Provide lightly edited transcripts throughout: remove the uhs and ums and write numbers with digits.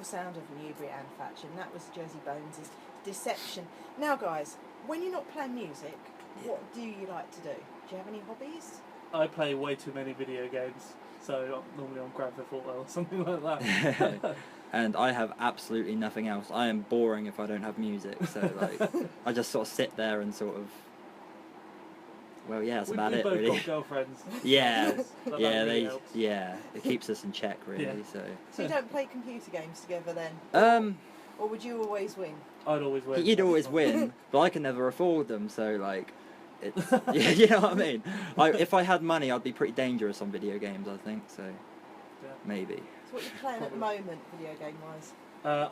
the sound of Newbury and Thatch, and that was Jersey Bones' Deception. Now, guys, when you're not playing music, what do you like to do? Do you have any hobbies? I play way too many video games, so I'm normally on Grand Theft Auto or something like that. And I have absolutely nothing else. I am boring if I don't have music, so like I just sort of sit there and sort of. Well, yeah, that's about it, really. We've both got girlfriends. Yeah, so yeah, really helps. it keeps us in check, really. Yeah. So you don't play computer games together then? Or would you always win? I'd always win. You'd always win, but I can never afford them, so like, it's yeah, you know what I mean. If I had money, I'd be pretty dangerous on video games, I think. So maybe. So what are you playing at the moment, video game wise?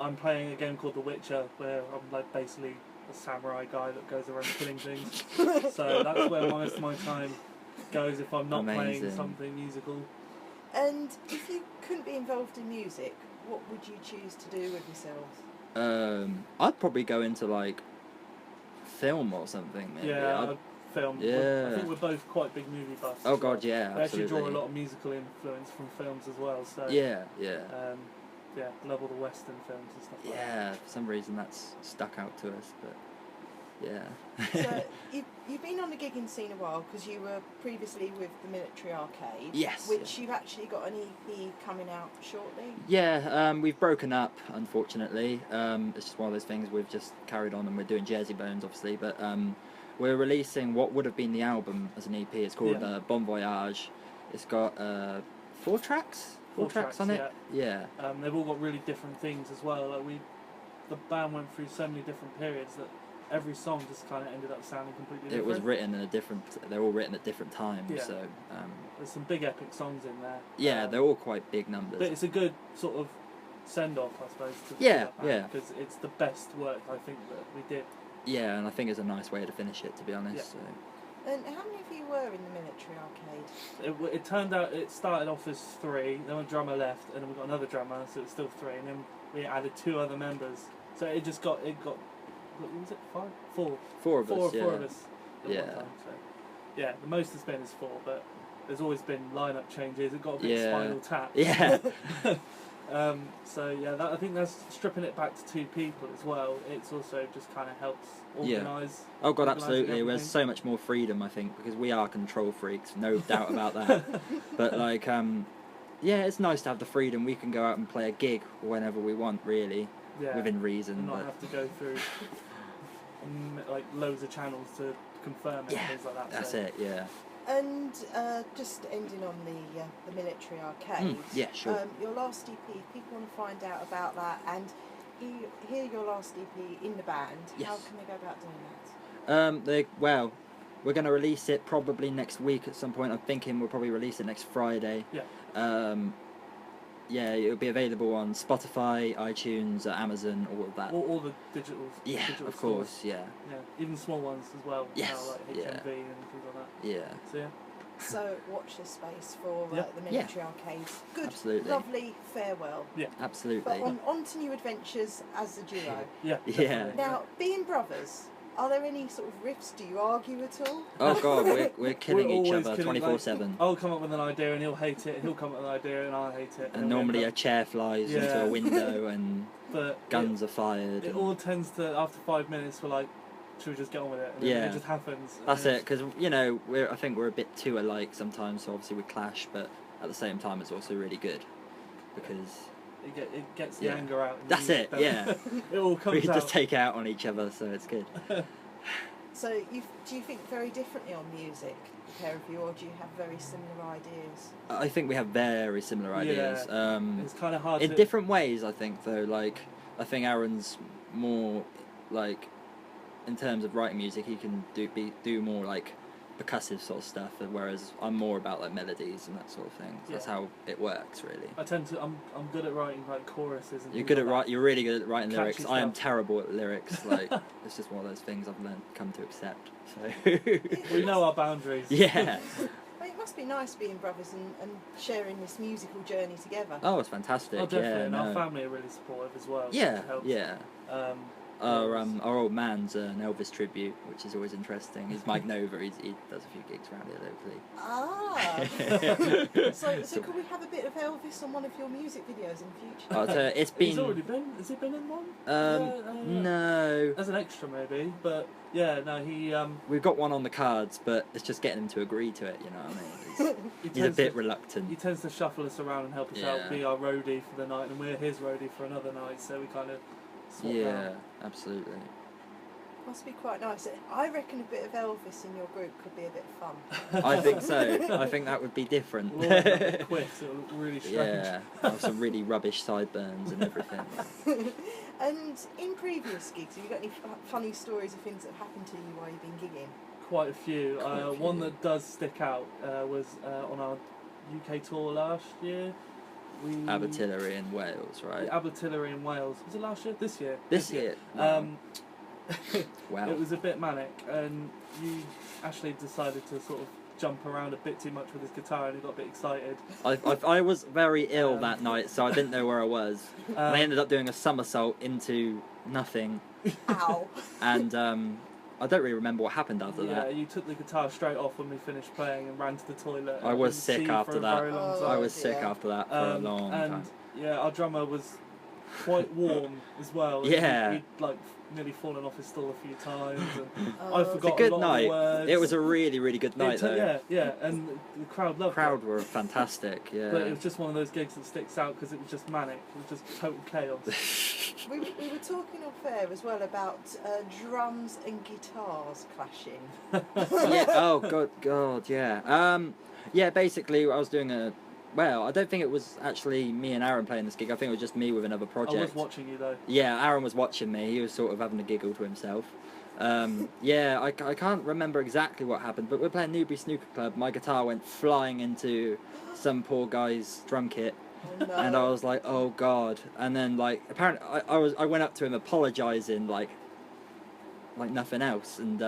I'm playing a game called The Witcher, where I'm like basically a samurai guy that goes around killing things. So that's where most of my time goes if I'm not playing something musical. And if you couldn't be involved in music, what would you choose to do with yourself? I'd probably go into like film or something. Maybe. Yeah, film. Yeah. I think we're both quite big movie buffs. Oh god, yeah, we absolutely. actually draw a lot of musical influence from films as well. So yeah. Yeah, love all the Western films and stuff like that. Yeah, for some reason that's stuck out to us, but yeah. So you've been on the gigging scene a while because you were previously with the Military Arcade. Yes. Which you've actually got an EP coming out shortly. Yeah, we've broken up, unfortunately. It's just one of those things. We've just carried on and we're doing Jersey Bones, obviously, but we're releasing what would have been the album as an EP. It's called Bon Voyage. It's got 4 tracks. Four tracks on it. Yeah. They've all got really different things as well. Like the band went through so many different periods that every song just kind of ended up sounding completely different. It was written in a different. They're all written at different times. Yeah. So there's some big epic songs in there. Yeah, they're all quite big numbers. But it's a good sort of send off, I suppose. Yeah. Because it's the best work I think that we did. Yeah, and I think it's a nice way to finish it, to be honest. Yeah. So. And how many of you were in the Military Arcade? It turned out it started off as 3, then a drummer left, and then we got another drummer, so it's still 3, and then we added 2 other members. So it got what was it, 5? 4. 4 of us. Four Yeah. of us. At one time, so. Yeah, the most has been is 4, but there's always been lineup changes. It got a bit Spinal Tap. Yeah. So yeah, I think that's stripping it back to 2 people as well. It's also just kind of helps organise. Yeah. Oh god, absolutely. There's so much more freedom, I think, because we are control freaks, no doubt about that. But like, yeah, it's nice to have the freedom. We can go out and play a gig whenever we want, really, within reason. And not have to go through like loads of channels to confirm it and things like that. That's it. Yeah. And just ending on the Military Arcade. Yeah, sure. Your last EP, people want to find out about that and hear your last EP in the band. Yes. How can they go about doing that? Well, we're going to release it probably next week at some point. I'm thinking we'll probably release it next Friday. Yeah. Yeah, it'll be available on Spotify, iTunes, Amazon, all of that. All the digital. Yeah, digital of stores. course. Yeah. Yeah, even small ones as well. Yes. Now, like HMV and things like that. Yeah. So yeah. So watch this space for the Military Arcade. Good, absolutely. Lovely farewell. Yeah, But absolutely. on to new adventures as a duo. Yeah. Yeah. Now, being brothers, are there any sort of riffs? Do you argue at all? Oh god, we're killing each other killing, 24/7. I'll come up with an idea and he'll hate it. He'll come up with an idea and I'll hate it. And normally a chair flies into a window and guns are fired. It all tends to, after 5 minutes, we're like, should we just get on with it? And it just happens. That's it, because I think we're a bit too alike sometimes. So obviously we clash, but at the same time it's also really good because it gets the anger out. That's it. Yeah. It all comes out. We just take out on each other, so it's good. So do you think very differently on music, the pair of you, or do you have very similar ideas? I think we have very similar ideas. It's kind of hard in different ways. I think though, like I think Aaron's more like in terms of writing music, he can do more like percussive sort of stuff, whereas I'm more about like melodies and that sort of thing. So that's how it works, really. I'm good at writing like choruses. And You're really good at writing lyrics. Catchy I am stuff. terrible at lyrics. Like it's just one of those things I've come to accept. So we know our boundaries. Yeah. Well, it must be nice being brothers and sharing this musical journey together. Oh, it's fantastic. Oh, definitely. Yeah, and our family are really supportive as well. Yeah, so it helps. yeah. our old man's an Elvis tribute, which is always interesting. He's Mike Nova. He does a few gigs around here locally. So could we have a bit of Elvis on one of your music videos in the future? It's been. He's already been. Has he been in one? No. As an extra, maybe, but yeah, no, he. We've got one on the cards, but it's just getting him to agree to it. You know what I mean? He's a bit reluctant. He tends to shuffle us around and help us out, be our roadie for the night, and we're his roadie for another night. So we kind of. Yeah, absolutely. Must be quite nice. I reckon a bit of Elvis in your group could be a bit fun. I think so. I think that would be different. We'll all have quiffs, it'll look really strange. Yeah, have some really rubbish sideburns and everything. And in previous gigs, have you got any funny stories of things that have happened to you while you've been gigging? Quite a few. One that does stick out was on our UK tour last year. Abertillery in Wales, right? Abertillery in Wales. Was it last year? This year? This year. Wow. It was a bit manic, and Ashley decided to sort of jump around a bit too much with his guitar, and he got a bit excited. I was very ill that night, so I didn't know where I was. And I ended up doing a somersault into nothing. Ow. And I don't really remember what happened after that. Yeah, you took the guitar straight off when we finished playing and ran to the toilet. I was sick after that. I was sick after that for a long time. Yeah, our drummer was quite warm as well. Yeah. He'd like nearly fallen off his stool a few times, and I forgot It's a good a lot night. of the words. It was a really, really good night, though. Yeah, and the crowd loved it. The crowd were fantastic, yeah. But it was just one of those gigs that sticks out because it was just manic. It was just total chaos. We were talking off air as well about drums and guitars clashing. Yeah. Oh God. Yeah. Yeah. Basically, I was doing Well, I don't think it was actually me and Aaron playing this gig. I think it was just me with another project. I was watching you though. Yeah, Aaron was watching me. He was sort of having a giggle to himself. Yeah, I can't remember exactly what happened, but we're playing Newbury Snooker Club. My guitar went flying into some poor guy's drum kit. Oh, no. And I was like, oh God. And then apparently I went up to him apologising like nothing else, and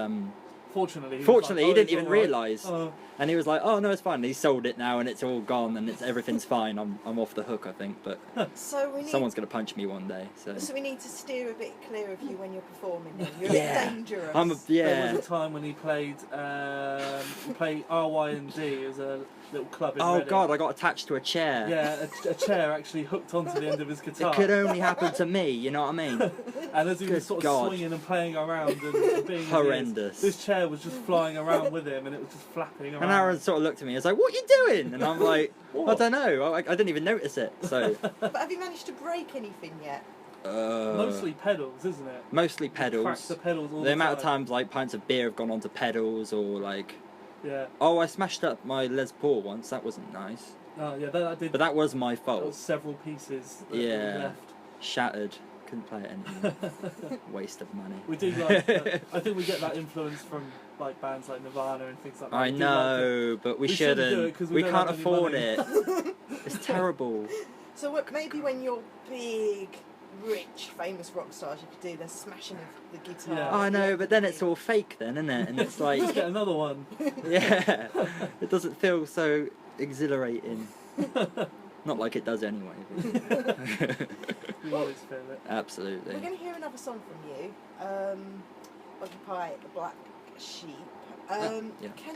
Fortunately, he didn't even realise. And he was like, "Oh no, it's fine. He sold it now, and it's all gone, and everything's fine. I'm off the hook, I think." But someone's gonna punch me one day. So we need to steer a bit clear of you when you're performing. You're dangerous. There was a time when he played RY&D as a little club in Reading. God, I got attached to a chair. Yeah, a chair actually hooked onto the end of his guitar. It could only happen to me. You know what I mean? And as he was sort of swinging and playing around and being horrendous, this chair was just flying around with him, and it was just flapping around. And Aaron sort of looked at me and was like, "What are you doing?" And I'm like, "I don't know. I didn't even notice it." So. But have you managed to break anything yet? Mostly pedals, isn't it? Mostly pedals. Crack the pedals all the amount time. of times pints of beer have gone onto pedals, or Yeah. Oh, I smashed up my Les Paul once. That wasn't nice. Oh yeah, that did. But that was my fault. That was several pieces. That were left. Shattered. Couldn't play it anymore. Waste of money. We do I think we get that influence from bands like Nirvana and things like that. I know, but we shouldn't. We can't afford it. It's terrible. So maybe when you're big, rich, famous rock stars, you could do the smashing of the guitar. Yeah. Oh, I know, but then it's all fake then, isn't it? And it's like... Just get another one. Yeah. It doesn't feel so exhilarating. Not like it does anyway. You always feel it. Absolutely. We're going to hear another song from you. Occupy the Black Sheep. Can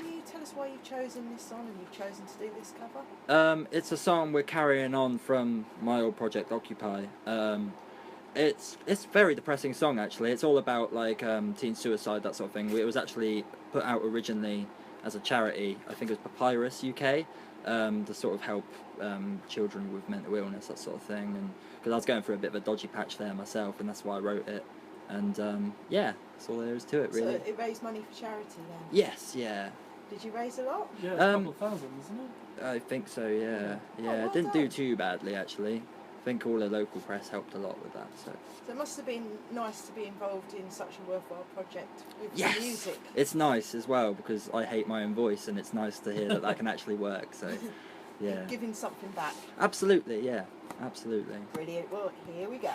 you tell us why you've chosen this song and you've chosen to do this cover? It's a song we're carrying on from my old project Occupy. It's a very depressing song actually. It's all about teen suicide, that sort of thing. It was actually put out originally as a charity. I think it was Papyrus UK, to sort of help children with mental illness, that sort of thing. And because I was going through a bit of a dodgy patch there myself, and that's why I wrote it. And that's all there is to it, really. So it raised money for charity then? Yes, yeah. Did you raise a lot? Yeah, it's a couple of thousand, isn't it? I think so, yeah. Yeah, it didn't do too badly, actually. I think all the local press helped a lot with that. So it must have been nice to be involved in such a worthwhile project with music. It's nice as well, because I hate my own voice, and it's nice to hear that can actually work. So, yeah. Giving something back. Absolutely, yeah. Absolutely. Brilliant. Well, here we go.